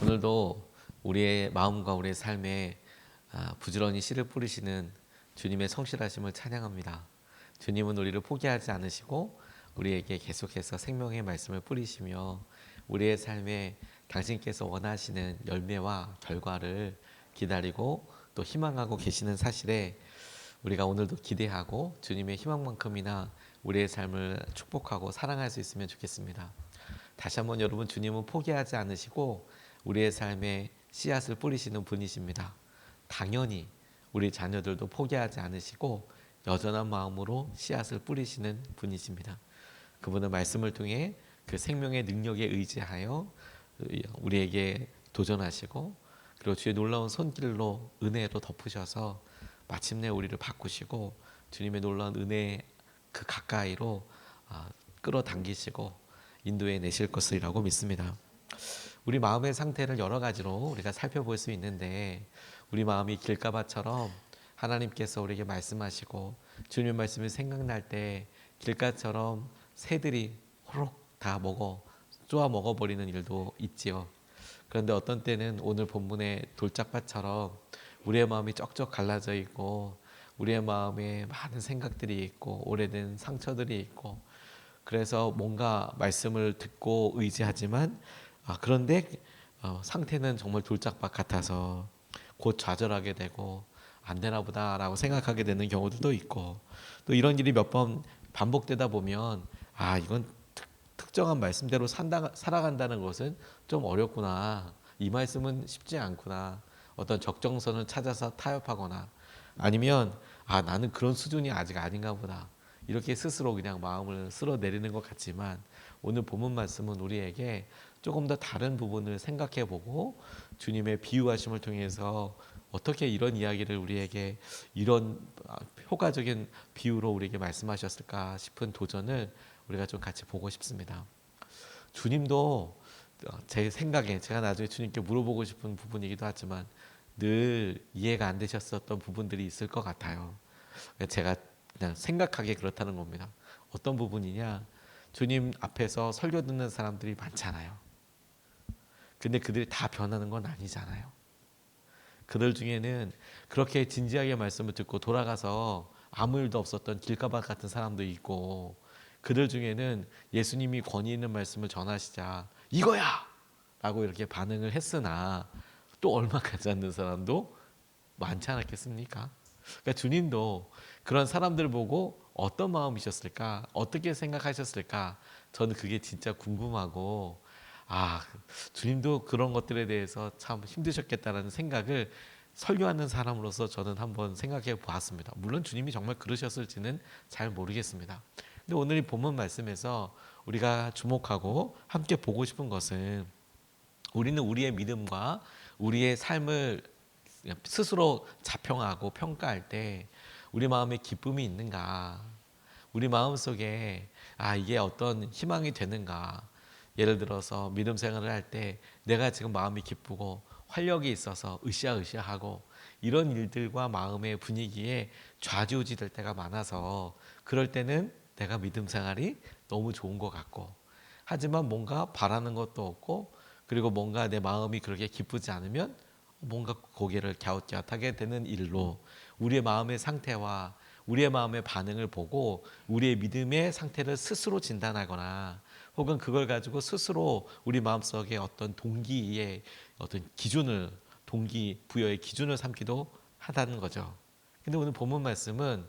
오늘도 우리의 마음과 우리의 삶에 부지런히 씨를 뿌리시는 주님의 성실하심을 찬양합니다. 주님은 우리를 포기하지 않으시고 우리에게 계속해서 생명의 말씀을 뿌리시며 우리의 삶에 당신께서 원하시는 열매와 결과를 기다리고 또 희망하고 계시는 사실에 우리가 오늘도 기대하고 주님의 희망만큼이나 우리의 삶을 축복하고 사랑할 수 있으면 좋겠습니다. 다시 한번 여러분, 주님은 포기하지 않으시고 우리의 삶에 씨앗을 뿌리시는 분이십니다. 당연히 우리 자녀들도 포기하지 않으시고 여전한 마음으로 씨앗을 뿌리시는 분이십니다. 그분은 말씀을 통해 그 생명의 능력에 의지하여 우리에게 도전하시고, 그리고 주의 놀라운 손길로 은혜로 덮으셔서 마침내 우리를 바꾸시고 주님의 놀라운 은혜 그 가까이로 끌어당기시고 인도해 내실 것이라고 믿습니다. 우리 마음의 상태를 여러 가지로 우리가 살펴볼 수 있는데, 우리 마음이 길가밭처럼 하나님께서 우리에게 말씀하시고 주님의 말씀이 생각날 때 길가처럼 새들이 호록 다 쪼아 먹어버리는 일도 있지요. 그런데 어떤 때는 오늘 본문의 돌짝밭처럼 우리의 마음이 쩍쩍 갈라져 있고 우리의 마음에 많은 생각들이 있고 오래된 상처들이 있고, 그래서 뭔가 말씀을 듣고 의지하지만 그런데 상태는 정말 돌짝밭 같아서 곧 좌절하게 되고 안 되나 보다라고 생각하게 되는 경우들도 있고, 또 이런 일이 몇 번 반복되다 보면 이건 특정한 말씀대로 살아간다는 것은 좀 어렵구나, 이 말씀은 쉽지 않구나, 어떤 적정선을 찾아서 타협하거나 아니면 나는 그런 수준이 아직 아닌가 보다, 이렇게 스스로 그냥 마음을 쓸어내리는 것 같지만, 오늘 본문 말씀은 우리에게 조금 더 다른 부분을 생각해 보고 주님의 비유하심을 통해서 어떻게 이런 이야기를 우리에게 이런 효과적인 비유로 우리에게 말씀하셨을까 싶은 도전을 우리가 좀 같이 보고 싶습니다. 주님도 제 생각에, 제가 나중에 주님께 물어보고 싶은 부분이기도 하지만 늘 이해가 안 되셨었던 부분들이 있을 것 같아요. 제가 그냥 생각하기에 그렇다는 겁니다. 어떤 부분이냐, 주님 앞에서 설교 듣는 사람들이 많잖아요. 근데 그들이 다 변하는 건 아니잖아요. 그들 중에는 그렇게 진지하게 말씀을 듣고 돌아가서 아무 일도 없었던 길가밭 같은 사람도 있고, 그들 중에는 예수님이 권위 있는 말씀을 전하시자 이거야! 라고 이렇게 반응을 했으나 또 얼마 가지 않는 사람도 많지 않았겠습니까? 그러니까 주님도 그런 사람들을 보고 어떤 마음이셨을까? 어떻게 생각하셨을까? 저는 그게 진짜 궁금하고, 주님도 그런 것들에 대해서 참 힘드셨겠다라는 생각을 설교하는 사람으로서 저는 한번 생각해 보았습니다. 물론 주님이 정말 그러셨을지는 잘 모르겠습니다. 근데 오늘 이 본문 말씀에서 우리가 주목하고 함께 보고 싶은 것은, 우리는 우리의 믿음과 우리의 삶을 스스로 자평하고 평가할 때 우리 마음에 기쁨이 있는가, 우리 마음속에 이게 어떤 희망이 되는가. 예를 들어서 믿음 생활을 할 때 내가 지금 마음이 기쁘고 활력이 있어서 으쌰으쌰하고 이런 일들과 마음의 분위기에 좌지우지 될 때가 많아서, 그럴 때는 내가 믿음 생활이 너무 좋은 것 같고, 하지만 뭔가 바라는 것도 없고, 그리고 뭔가 내 마음이 그렇게 기쁘지 않으면 뭔가 고개를 갸웃갸웃하게 되는 일로, 우리의 마음의 상태와 우리의 마음의 반응을 보고 우리의 믿음의 상태를 스스로 진단하거나, 혹은 그걸 가지고 스스로 우리 마음속에 어떤 동기의 어떤 기준을, 동기 부여의 기준을 삼기도 하다는 거죠. 근데 오늘 본문 말씀은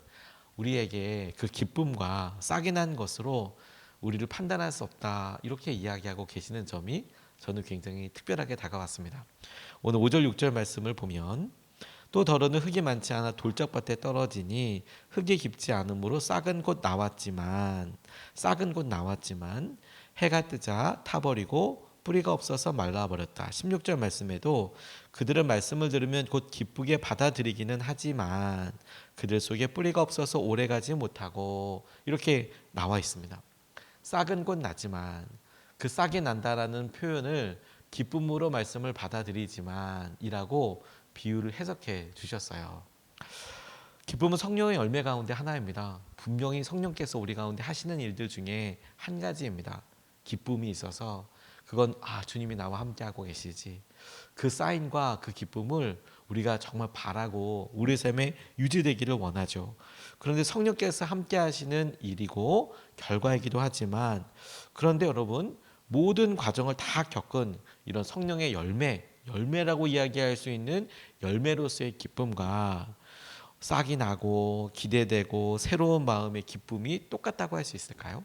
우리에게 그 기쁨과 싹이 난 것으로 우리를 판단할 수 없다, 이렇게 이야기하고 계시는 점이 저는 굉장히 특별하게 다가왔습니다. 오늘 5절 6절 말씀을 보면, 또 더러는 흙이 많지 않아 돌짝밭에 떨어지니 흙이 깊지 않으므로 싹은 곧 나왔지만 해가 뜨자 타버리고 뿌리가 없어서 말라버렸다. 16절 말씀에도 그들은 말씀을 들으면 곧 기쁘게 받아들이기는 하지만 그들 속에 뿌리가 없어서 오래가지 못하고, 이렇게 나와 있습니다. 싹은 곧 나지만, 그 싹이 난다라는 표현을 기쁨으로 말씀을 받아들이지만 이라고 비유를 해석해 주셨어요. 기쁨은 성령의 열매 가운데 하나입니다. 분명히 성령께서 우리 가운데 하시는 일들 중에 한 가지입니다. 기쁨이 있어서 그건 주님이 나와 함께하고 계시지. 그 사인과 그 기쁨을 우리가 정말 바라고 우리 삶에 유지되기를 원하죠. 그런데 성령께서 함께하시는 일이고 결과이기도 하지만, 그런데 여러분, 모든 과정을 다 겪은 이런 성령의 열매라고 이야기할 수 있는 열매로서의 기쁨과 싹이 나고 기대되고 새로운 마음의 기쁨이 똑같다고 할 수 있을까요?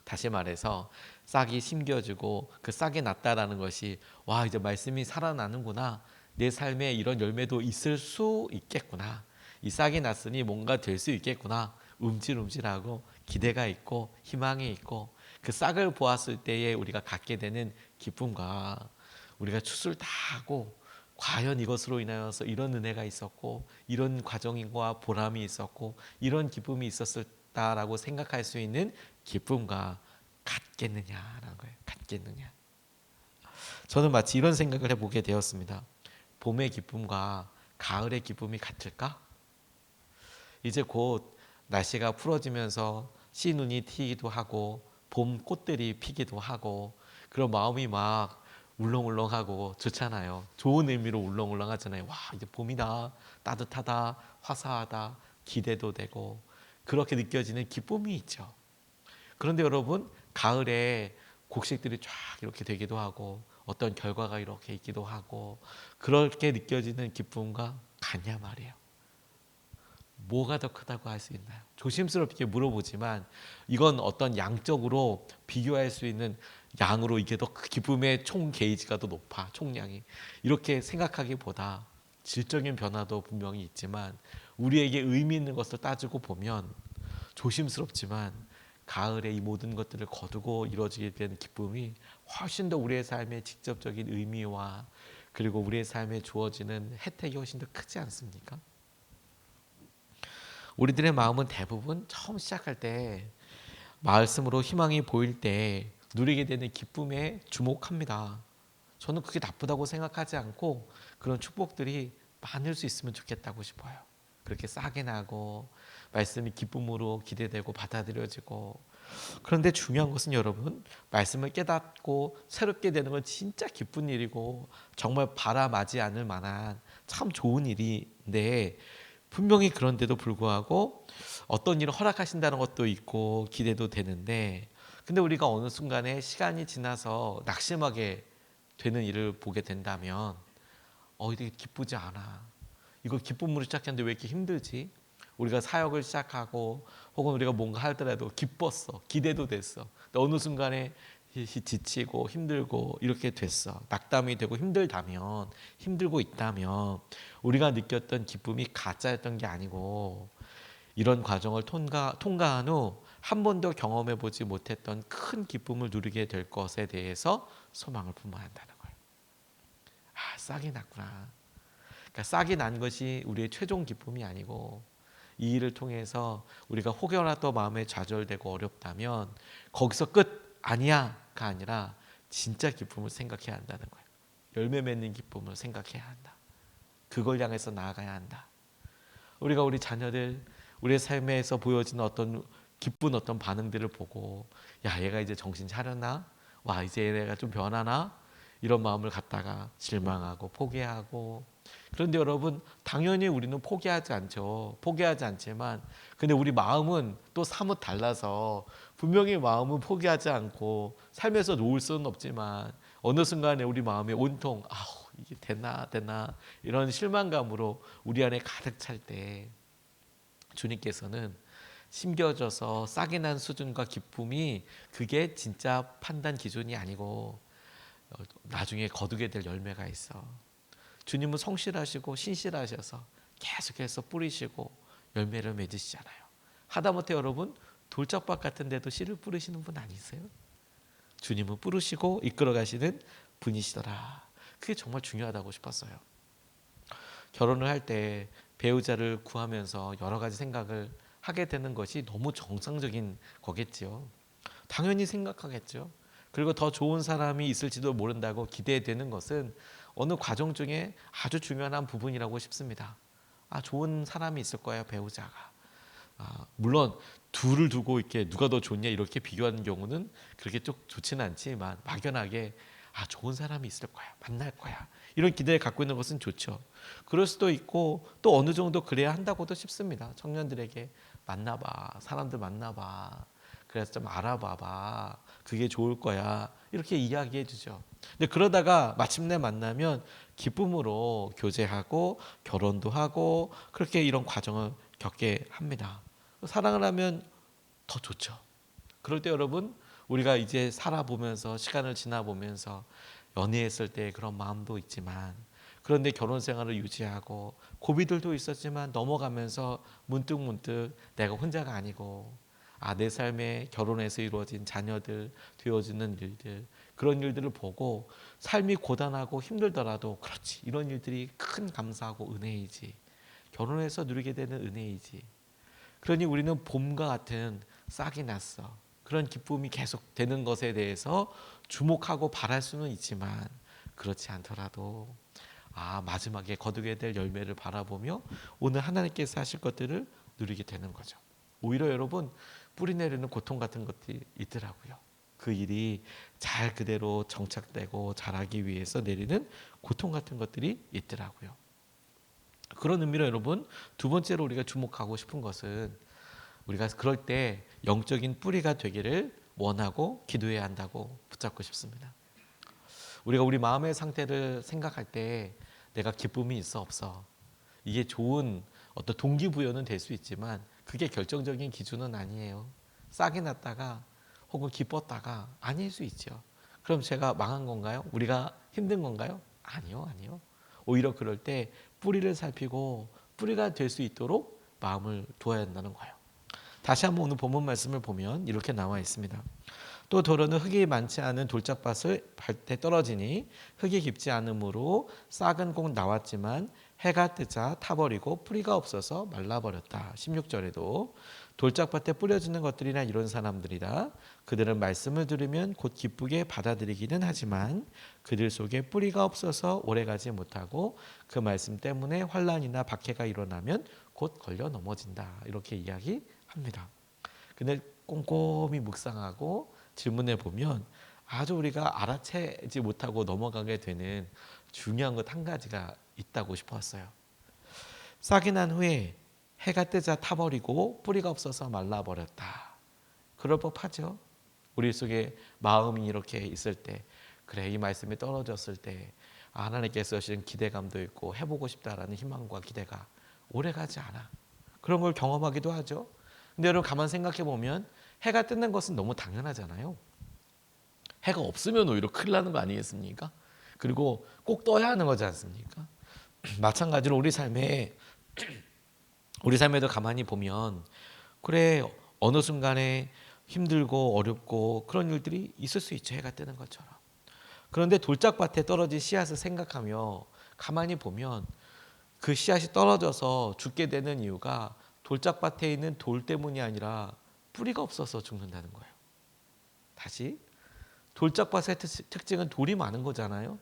다시 말해서 싹이 심겨지고 그 싹이 났다라는 것이, 와, 이제 말씀이 살아나는구나, 내 삶에 이런 열매도 있을 수 있겠구나, 이 싹이 났으니 뭔가 될 수 있겠구나, 움찔움찔하고 기대가 있고 희망이 있고, 그 싹을 보았을 때에 우리가 갖게 되는 기쁨과, 우리가 추수를 다 하고 과연 이것으로 인하여서 이런 은혜가 있었고 이런 과정과 보람이 있었고 이런 기쁨이 있었다라고 생각할 수 있는 기쁨과 같겠느냐라는 거예요. 같겠느냐. 저는 마치 이런 생각을 해보게 되었습니다. 봄의 기쁨과 가을의 기쁨이 같을까? 이제 곧 날씨가 풀어지면서 씨눈이 튀기도 하고 봄 꽃들이 피기도 하고, 그런 마음이 막 울렁울렁하고 좋잖아요. 좋은 의미로 울렁울렁하잖아요. 와, 이제 봄이다, 따뜻하다, 화사하다, 기대도 되고, 그렇게 느껴지는 기쁨이 있죠. 그런데 여러분, 가을에 곡식들이 쫙 이렇게 되기도 하고 어떤 결과가 이렇게 있기도 하고, 그렇게 느껴지는 기쁨과 같냐 말이에요. 뭐가 더 크다고 할 수 있나요? 조심스럽게 물어보지만 이건 어떤 양적으로 비교할 수 있는 양으로 이게 더 기쁨의 총 게이지가 더 높아, 총량이. 이렇게 생각하기보다 질적인 변화도 분명히 있지만 우리에게 의미 있는 것을 따지고 보면 조심스럽지만 가을에 이 모든 것들을 거두고 이루어지게 된 기쁨이 훨씬 더 우리의 삶의 직접적인 의미와 그리고 우리의 삶에 주어지는 혜택이 훨씬 더 크지 않습니까? 우리들의 마음은 대부분 처음 시작할 때, 말씀으로 희망이 보일 때 누리게 되는 기쁨에 주목합니다. 저는 그게 나쁘다고 생각하지 않고 그런 축복들이 많을 수 있으면 좋겠다고 싶어요. 그렇게 싹이 나고 말씀이 기쁨으로 기대되고 받아들여지고. 그런데 중요한 것은 여러분, 말씀을 깨닫고 새롭게 되는 건 진짜 기쁜 일이고 정말 바람하지 않을 만한 참 좋은 일인데, 분명히 그런데도 불구하고 어떤 일을 허락하신다는 것도 있고 기대도 되는데, 근데 우리가 어느 순간에 시간이 지나서 낙심하게 되는 일을 보게 된다면 이게 기쁘지 않아. 이거 기쁨으로 시작했는데 왜 이렇게 힘들지? 우리가 사역을 시작하고 혹은 우리가 뭔가 하더라도 기뻤어. 기대도 됐어. 근데 어느 순간에 지치고 힘들고 이렇게 됐어. 낙담이 되고 힘들고 있다면 우리가 느꼈던 기쁨이 가짜였던 게 아니고, 이런 과정을 통과한 후 한 번도 경험해 보지 못했던 큰 기쁨을 누리게 될 것에 대해서 소망을 품어야 한다는 거예요. 싹이 났구나. 그러니까 싹이 난 것이 우리의 최종 기쁨이 아니고, 이 일을 통해서 우리가 혹여라도 마음에 좌절되고 어렵다면 거기서 끝 아니야가 아니라 진짜 기쁨을 생각해야 한다는 거예요. 열매 맺는 기쁨을 생각해야 한다. 그걸 향해서 나아가야 한다. 우리가 우리 자녀들, 우리의 삶에서 보여지는 어떤 기쁜 어떤 반응들을 보고, 야, 얘가 이제 정신 차렸나? 와, 이제 얘가 좀 변하나? 이런 마음을 갖다가 실망하고 포기하고. 그런데 여러분, 당연히 우리는 포기하지 않죠. 포기하지 않지만, 근데 우리 마음은 또 사뭇 달라서 분명히 마음은 포기하지 않고 삶에서 놓을 수는 없지만, 어느 순간에 우리 마음이 온통 이게 되나 이런 실망감으로 우리 안에 가득 찰 때, 주님께서는 심겨져서 싹이 난 수준과 기쁨이 그게 진짜 판단 기준이 아니고 나중에 거두게 될 열매가 있어. 주님은 성실하시고 신실하셔서 계속해서 뿌리시고 열매를 맺으시잖아요. 하다못해 여러분, 돌짝밭 같은 데도 씨를 뿌리시는 분 아니세요? 주님은 뿌리시고 이끌어 가시는 분이시더라. 그게 정말 중요하다고 싶었어요. 결혼을 할 때 배우자를 구하면서 여러 가지 생각을 하게 되는 것이 너무 정상적인 거겠지요. 당연히 생각하겠죠. 그리고 더 좋은 사람이 있을지도 모른다고 기대되는 것은 어느 과정 중에 아주 중요한 한 부분이라고 싶습니다. 좋은 사람이 있을 거예요, 배우자가. 물론 둘을 두고 이렇게 누가 더 좋냐 이렇게 비교하는 경우는 그렇게 좀 좋지는 않지만 막연하게 좋은 사람이 있을 거야, 만날 거야, 이런 기대를 갖고 있는 것은 좋죠. 그럴 수도 있고 또 어느 정도 그래야 한다고도 싶습니다. 청년들에게 만나봐, 사람들 만나봐, 그래서 좀 알아봐봐, 그게 좋을 거야, 이렇게 이야기해 주죠. 근데 그러다가 마침내 만나면 기쁨으로 교제하고 결혼도 하고 그렇게 이런 과정을 겪게 합니다. 사랑을 하면 더 좋죠. 그럴 때 여러분, 우리가 이제 살아보면서 시간을 지나보면서 연애했을 때 그런 마음도 있지만, 그런데 결혼 생활을 유지하고 고비들도 있었지만 넘어가면서 문득문득 내가 혼자가 아니고 내 삶에 결혼해서 이루어진 자녀들, 되어지는 일들, 그런 일들을 보고 삶이 고단하고 힘들더라도 그렇지, 이런 일들이 큰 감사하고 은혜이지, 결혼해서 누리게 되는 은혜이지. 그러니 우리는 봄과 같은 싹이 났어, 그런 기쁨이 계속 되는 것에 대해서 주목하고 바랄 수는 있지만, 그렇지 않더라도 마지막에 거두게 될 열매를 바라보며 오늘 하나님께서 하실 것들을 누리게 되는 거죠. 오히려 여러분, 뿌리 내리는 고통 같은 것들이 있더라고요. 그 일이 잘 그대로 정착되고 자라기 위해서 내리는 고통 같은 것들이 있더라고요. 그런 의미로 여러분, 두 번째로 우리가 주목하고 싶은 것은, 우리가 그럴 때 영적인 뿌리가 되기를 원하고 기도해야 한다고 붙잡고 싶습니다. 우리가 우리 마음의 상태를 생각할 때 내가 기쁨이 있어 없어, 이게 좋은 어떤 동기부여는 될 수 있지만 그게 결정적인 기준은 아니에요. 싹이 났다가 혹은 기뻤다가 아닐 수 있죠. 그럼 제가 망한 건가요? 우리가 힘든 건가요? 아니요, 아니요. 오히려 그럴 때 뿌리를 살피고 뿌리가 될 수 있도록 마음을 두어야 한다는 거예요. 다시 한번 오늘 본문 말씀을 보면 이렇게 나와 있습니다. 또 도로는 흙이 많지 않은 돌짝밭을 밟때 떨어지니 흙이 깊지 않으므로 싹은 꼭 나왔지만 해가 뜨자 타버리고 뿌리가 없어서 말라버렸다. 16절에도 돌짝밭에 뿌려지는 것들이나 이런 사람들이라. 그들은 말씀을 들으면 곧 기쁘게 받아들이기는 하지만 그들 속에 뿌리가 없어서 오래가지 못하고 그 말씀 때문에 환난이나 박해가 일어나면 곧 걸려 넘어진다. 이렇게 이야기합니다. 근데 꼼꼼히 묵상하고 질문해 보면 아주 우리가 알아채지 못하고 넘어가게 되는 중요한 것 한 가지가 있다고 싶었어요. 싹이 난 후에 해가 뜨자 타버리고 뿌리가 없어서 말라버렸다. 그럴 법하죠. 우리 속에 마음이 이렇게 있을 때, 그래, 이 말씀이 떨어졌을 때 하나님께서 주신 기대감도 있고 해보고 싶다라는 희망과 기대가 오래가지 않아. 그런 걸 경험하기도 하죠. 근데 여러분, 가만 생각해 보면 해가 뜨는 것은 너무 당연하잖아요. 해가 없으면 오히려 큰일 나는 거 아니겠습니까? 그리고 꼭 떠야 하는 거지 않습니까? 마찬가지로 우리 삶에도 가만히 보면, 그래, 어느 순간에 힘들고 어렵고 그런 일들이 있을 수 있죠. 해가 뜨는 것처럼. 그런데 돌짝밭에 떨어진 씨앗을 생각하며 가만히 보면 그 씨앗이 떨어져서 죽게 되는 이유가 돌짝밭에 있는 돌 때문이 아니라 뿌리가 없어서 죽는다는 거예요. 다시, 돌짝밭의 특징은 돌이 많은 거잖아요.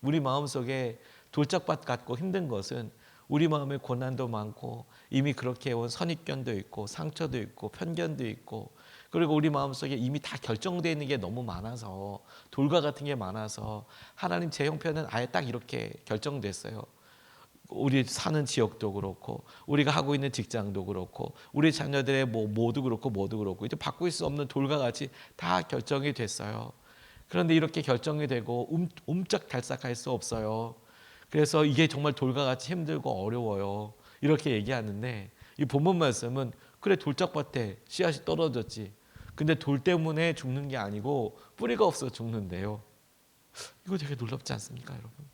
우리 마음속에 돌짝밭 같고 힘든 것은 우리 마음에 고난도 많고 이미 그렇게 해온 선입견도 있고 상처도 있고 편견도 있고, 그리고 우리 마음속에 이미 다 결정되어 있는 게 너무 많아서, 돌과 같은 게 많아서 하나님 제 형편은 아예 딱 이렇게 결정됐어요. 우리 사는 지역도 그렇고 우리가 하고 있는 직장도 그렇고 우리 자녀들의 모두 그렇고 이제 바꿀 수 없는 돌과 같이 다 결정이 됐어요. 그런데 이렇게 결정이 되고 옴짝달싹할 수 없어요. 그래서 이게 정말 돌과 같이 힘들고 어려워요. 이렇게 얘기하는데 이 본문 말씀은, 그래, 돌짝밭에 씨앗이 떨어졌지. 근데 돌 때문에 죽는 게 아니고 뿌리가 없어 죽는데요. 이거 되게 놀랍지 않습니까, 여러분?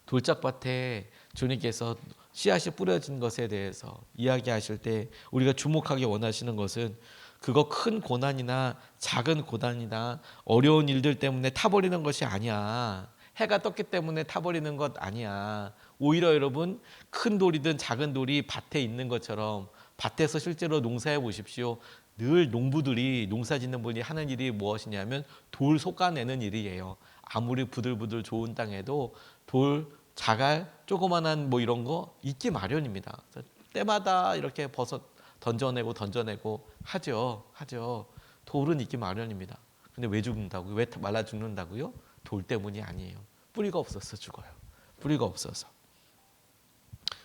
돌짝밭에 주님께서 씨앗이 뿌려진 것에 대해서 이야기하실 때 우리가 주목하기 원하시는 것은, 그거 큰 고난이나 작은 고난이나 어려운 일들 때문에 타버리는 것이 아니야. 해가 떴기 때문에 타버리는 것 아니야. 오히려 여러분, 큰 돌이든 작은 돌이 밭에 있는 것처럼, 밭에서 실제로 농사해 보십시오. 늘 농부들이, 농사 짓는 분이 하는 일이 무엇이냐면 돌 솎아내는 일이에요. 아무리 부들부들 좋은 땅에도 돌, 자갈, 조그만한 이런 거 있기 마련입니다. 때마다 이렇게 버섯 던져내고 하죠. 돌은 있기 마련입니다. 근데 왜 죽는다고요? 왜 말라 죽는다고요? 돌 때문이 아니에요. 뿌리가 없어서 죽어요. 뿌리가 없어서.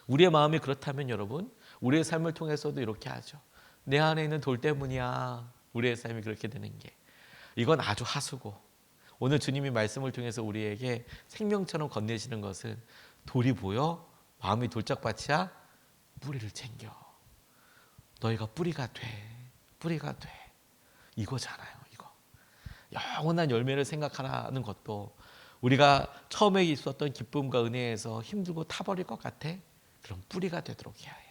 우리의 마음이 그렇다면 여러분, 우리의 삶을 통해서도 이렇게 하죠. 내 안에 있는 돌 때문이야. 우리의 삶이 그렇게 되는 게. 이건 아주 하수고, 오늘 주님이 말씀을 통해서 우리에게 생명처럼 건네시는 것은 돌이 보여? 마음이 돌짝밭이야? 뿌리를 챙겨. 너희가 뿌리가 돼. 이거잖아요. 이거. 영원한 열매를 생각하라는 것도, 우리가 처음에 있었던 기쁨과 은혜에서 힘들고 타버릴 것 같아? 그럼 뿌리가 되도록 해야 해.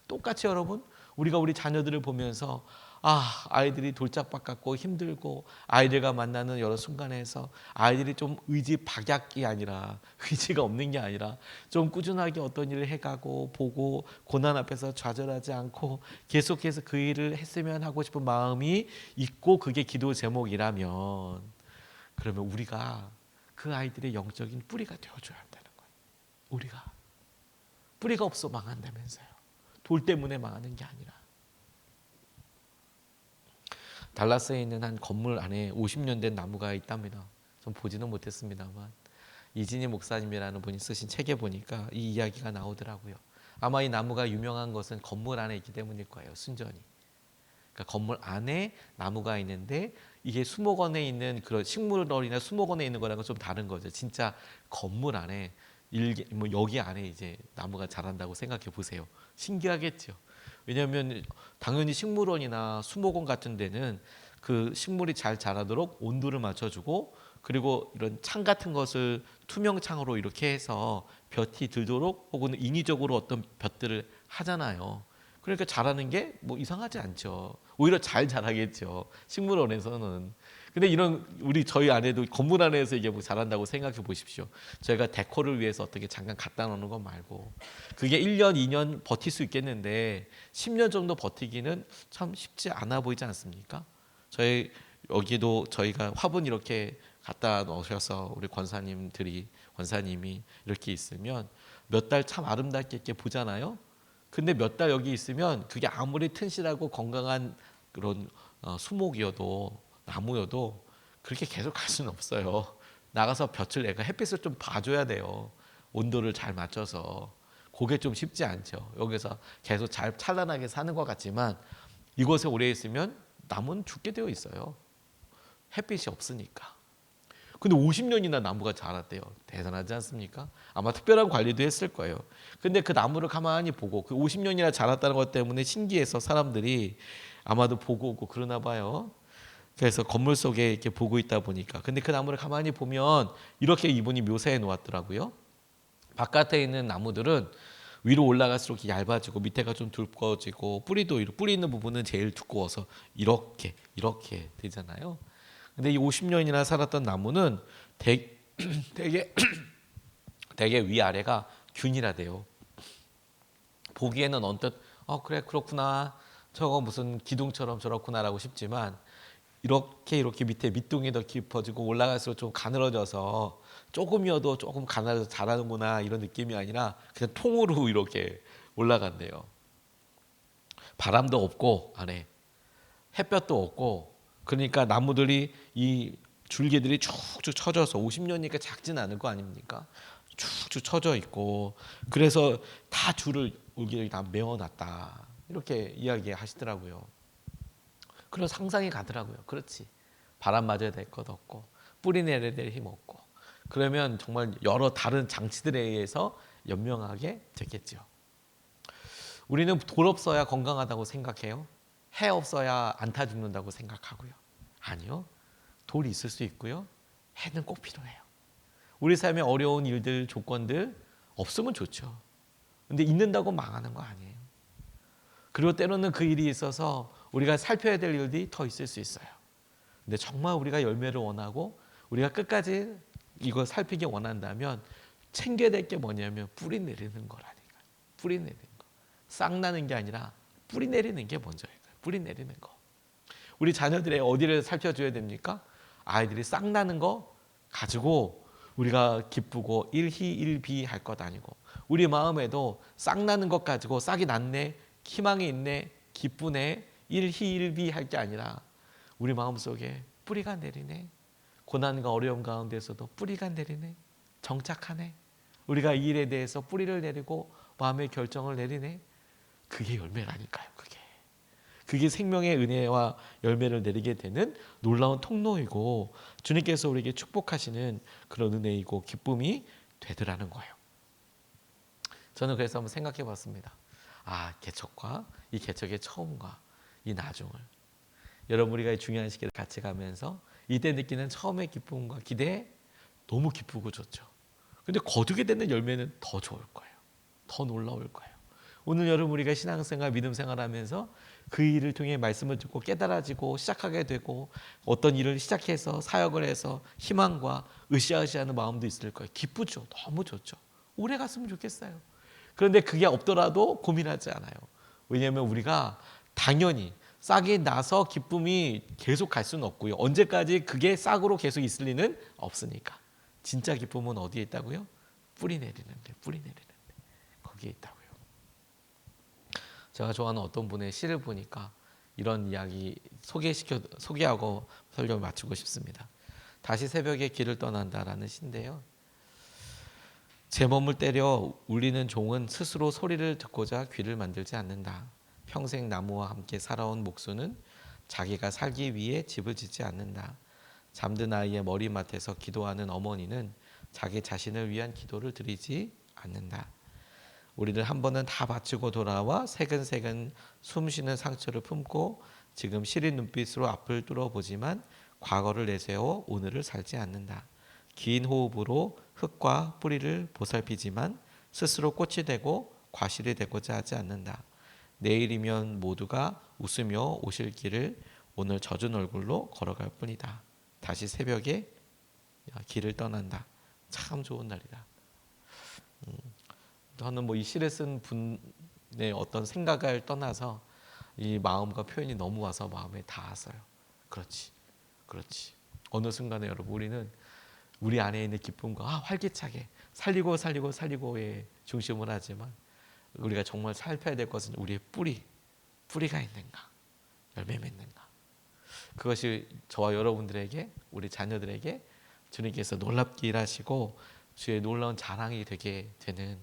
똑같이 여러분, 우리가 우리 자녀들을 보면서 아이들이 돌짝밭 같고 힘들고 아이들과 만나는 여러 순간에서 아이들이 좀 의지박약이 아니라, 의지가 없는 게 아니라 좀 꾸준하게 어떤 일을 해가고 보고 고난 앞에서 좌절하지 않고 계속해서 그 일을 했으면 하고 싶은 마음이 있고, 그게 기도 제목이라면, 그러면 우리가 그 아이들의 영적인 뿌리가 되어줘야 한다는 거예요. 우리가 뿌리가 없어 망한다면서요. 돌 때문에 망하는 게 아니라. 달라스에 있는 한 건물 안에 50년 된 나무가 있답니다. 전 보지는 못했습니다만 이진희 목사님이라는 분이 쓰신 책에 보니까 이 이야기가 나오더라고요. 아마 이 나무가 유명한 것은 건물 안에 있기 때문일 거예요. 순전히. 그러니까 건물 안에 나무가 있는데, 이게 수목원에 있는 그런 식물원이나 수목원에 있는 거랑은 좀 다른 거죠. 진짜 건물 안에 여기 안에 이제 나무가 자란다고 생각해 보세요. 신기하겠죠. 왜냐하면 당연히 식물원이나 수목원 같은 데는 그 식물이 잘 자라도록 온도를 맞춰주고, 그리고 이런 창 같은 것을 투명 창으로 이렇게 해서 볕이 들도록, 혹은 인위적으로 어떤 볕들을 하잖아요. 그러니까 자라는 게 뭐 이상하지 않죠. 오히려 잘 자라겠죠, 식물원에서는. 근데 저희 안에도 건물 안에서 이게 뭐 자란다고 생각해 보십시오. 저희가 데코를 위해서 어떻게 잠깐 갖다 놓는 것 말고, 그게 1년, 2년 버틸 수 있겠는데 10년 정도 버티기는 참 쉽지 않아 보이지 않습니까? 여기도 저희가 화분 이렇게 갖다 놓으셔서 우리 권사님이 이렇게 있으면 몇 달 참 아름답게 이렇게 보잖아요. 근데 몇 달 여기 있으면 그게 아무리 튼실하고 건강한 그런 수목이어도, 나무여도 그렇게 계속 갈 수는 없어요. 나가서 햇빛을 좀 봐줘야 돼요. 온도를 잘 맞춰서. 그게 좀 쉽지 않죠. 여기서 계속 잘 찬란하게 사는 것 같지만 이곳에 오래 있으면 나무는 죽게 되어 있어요. 햇빛이 없으니까. 근데 50년이나 나무가 자랐대요. 대단하지 않습니까? 아마 특별한 관리도 했을 거예요. 근데 그 나무를 가만히 보고, 그 50년이나 자랐다는 것 때문에 신기해서 사람들이 아마도 보고 오고 그러나 봐요. 그래서 건물 속에 이렇게 보고 있다 보니까. 근데 그 나무를 가만히 보면 이렇게 이분이 묘사해 놓았더라고요. 바깥에 있는 나무들은 위로 올라갈수록 얇아지고 밑에가 좀 두꺼워지고, 뿌리 있는 부분은 제일 두꺼워서 이렇게 되잖아요. 근데 이 50년이나 살았던 나무는 되게 위아래가 균일하대요. 보기에는 언뜻 그래 그렇구나, 저거 무슨 기둥처럼 저렇구나라고 싶지만, 이렇게 밑에 밑둥이 더 깊어지고 올라갈수록 좀 가늘어져서 조금이어도 조금 가늘어서 자라는구나, 이런 느낌이 아니라 그냥 통으로 이렇게 올라간대요. 바람도 없고 안에 햇볕도 없고, 그러니까 나무들이, 이 줄기들이 쭉쭉 쳐져서, 50년이니까 작진 않을 거 아닙니까? 쭉쭉 쳐져 있고, 그래서 다 줄을 여기 다 메워놨다, 이렇게 이야기하시더라고요. 그런 상상이 가더라고요. 그렇지, 바람 맞아야 될 것 없고 뿌리 내려야 될 힘 없고, 그러면 정말 여러 다른 장치들에 의해서 연명하게 되겠죠. 우리는 돌 없어야 건강하다고 생각해요? 해 없어야 안타 죽는다고 생각하고요? 아니요. 돌이 있을 수 있고요, 해는 꼭 필요해요. 우리 삶의 어려운 일들, 조건들 없으면 좋죠. 근데 있는다고 망하는 거 아니에요. 그리고 때로는 그 일이 있어서 우리가 살펴야 될 일들이 더 있을 수 있어요. 근데 정말 우리가 열매를 원하고 우리가 끝까지 이걸 살피기 원한다면 챙겨야 될 게 뭐냐면 뿌리 내리는 거라니까요. 뿌리 내리는 거. 싹 나는 게 아니라 뿌리 내리는 게 먼저예요. 뿌리 내리는 거. 우리 자녀들의 어디를 살펴줘야 됩니까? 아이들이 싹 나는 거 가지고 우리가 기쁘고 일희일비 할 것 아니고 우리 마음에도 싹 나는 것 가지고 싹이 났네, 희망이 있네, 기쁘네, 일희일비 할 게 아니라 우리 마음속에 뿌리가 내리네. 고난과 어려움 가운데서도 뿌리가 내리네. 정착하네. 우리가 이 일에 대해서 뿌리를 내리고 마음의 결정을 내리네. 그게 열매라니까요. 그게 생명의 은혜와 열매를 내리게 되는 놀라운 통로이고 주님께서 우리에게 축복하시는 그런 은혜이고 기쁨이 되더라는 거예요. 저는 그래서 한번 생각해 봤습니다. 개척과 이 개척의 처음과 이 나중을 여러분 우리가 이 중요한 시기를 같이 가면서 이때 느끼는 처음의 기쁨과 기대 너무 기쁘고 좋죠. 근데 거두게 되는 열매는 더 좋을 거예요. 더 놀라울 거예요. 오늘 여러분 우리가 신앙생활 믿음생활 하면서 그 일을 통해 말씀을 듣고 깨달아지고 시작하게 되고 어떤 일을 시작해서 사역을 해서 희망과 으쌰으쌰하는 마음도 있을 거예요. 기쁘죠. 너무 좋죠. 오래 갔으면 좋겠어요. 그런데 그게 없더라도 고민하지 않아요. 왜냐하면 우리가 당연히 싹이 나서 기쁨이 계속 갈 수는 없고요. 언제까지 그게 싹으로 계속 있을 리는 없으니까. 진짜 기쁨은 어디에 있다고요? 뿌리 내리는데 거기에 있다고요. 제가 좋아하는 어떤 분의 시를 보니까 이런 이야기 소개하고 설명을 마치고 싶습니다. 다시 새벽에 길을 떠난다라는 시인데요. 제 몸을 때려 울리는 종은 스스로 소리를 듣고자 귀를 만들지 않는다. 평생 나무와 함께 살아온 목수는 자기가 살기 위해 집을 짓지 않는다. 잠든 아이의 머리맡에서 기도하는 어머니는 자기 자신을 위한 기도를 드리지 않는다. 우리는 한 번은 다 바치고 돌아와 새근새근 숨쉬는 상처를 품고 지금 시린 눈빛으로 앞을 뚫어보지만 과거를 내세워 오늘을 살지 않는다. 긴 호흡으로 흙과 뿌리를 보살피지만 스스로 꽃이 되고 과실이 되고자 하지 않는다. 내일이면 모두가 웃으며 오실 길을 오늘 젖은 얼굴로 걸어갈 뿐이다. 다시 새벽에 길을 떠난다. 참 좋은 날이다. 저는 이 시를 쓴 분의 어떤 생각을 떠나서 이 마음과 표현이 너무 와서 마음에 닿았어요. 그렇지. 어느 순간에 여러분 우리는 우리 안에 있는 기쁨과 활기차게 살리고의 중심을 하지만 우리가 정말 살펴야 될 것은 우리의 뿌리가 있는가, 열매 맺는가. 그것이 저와 여러분들에게, 우리 자녀들에게 주님께서 놀랍게 일하시고 주의 놀라운 자랑이 되게 되는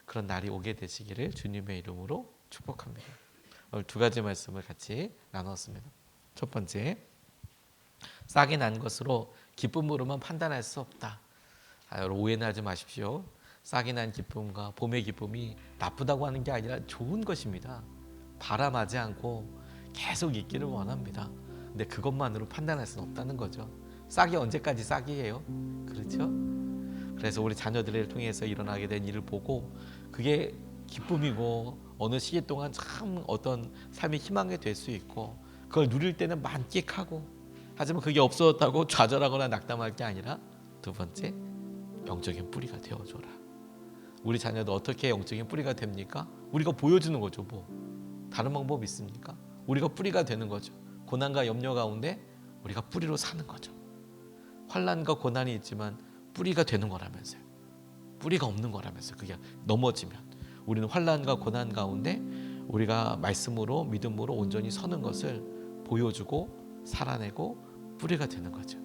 그런 날이 오게 되시기를 주님의 이름으로 축복합니다. 오늘 두 가지 말씀을 같이 나눴습니다. 첫 번째, 싹이 난 것으로 기쁨으로만 판단할 수 없다. 여러분 오해는 하지 마십시오. 싹이 난 기쁨과 봄의 기쁨이 나쁘다고 하는 게 아니라 좋은 것입니다. 바람하지 않고 계속 있기를 원합니다. 근데 그것만으로 판단할 수는 없다는 거죠. 싹이 언제까지 싹이에요? 그렇죠? 그래서 우리 자녀들을 통해서 일어나게 된 일을 보고 그게 기쁨이고 어느 시기 동안 참 어떤 삶의 희망이 될 수 있고 그걸 누릴 때는 만끽하고 하지만 그게 없어졌다고 좌절하거나 낙담할 게 아니라 두 번째, 영적인 뿌리가 되어줘라. 우리 자녀도 어떻게 영적인 뿌리가 됩니까? 우리가 보여주는 거죠. 다른 방법 있습니까? 우리가 뿌리가 되는 거죠. 고난과 염려 가운데 우리가 뿌리로 사는 거죠. 환난과 고난이 있지만 뿌리가 되는 거라면서요. 뿌리가 없는 거라면서요. 그게 넘어지면 우리는 환난과 고난 가운데 우리가 말씀으로 믿음으로 온전히 서는 것을 보여주고 살아내고 뿌리가 되는 거죠.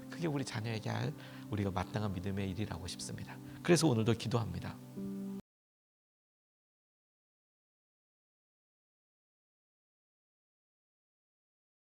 그게 우리 자녀에게 할 우리가 마땅한 믿음의 일이라고 싶습니다. 그래서 오늘도 기도합니다.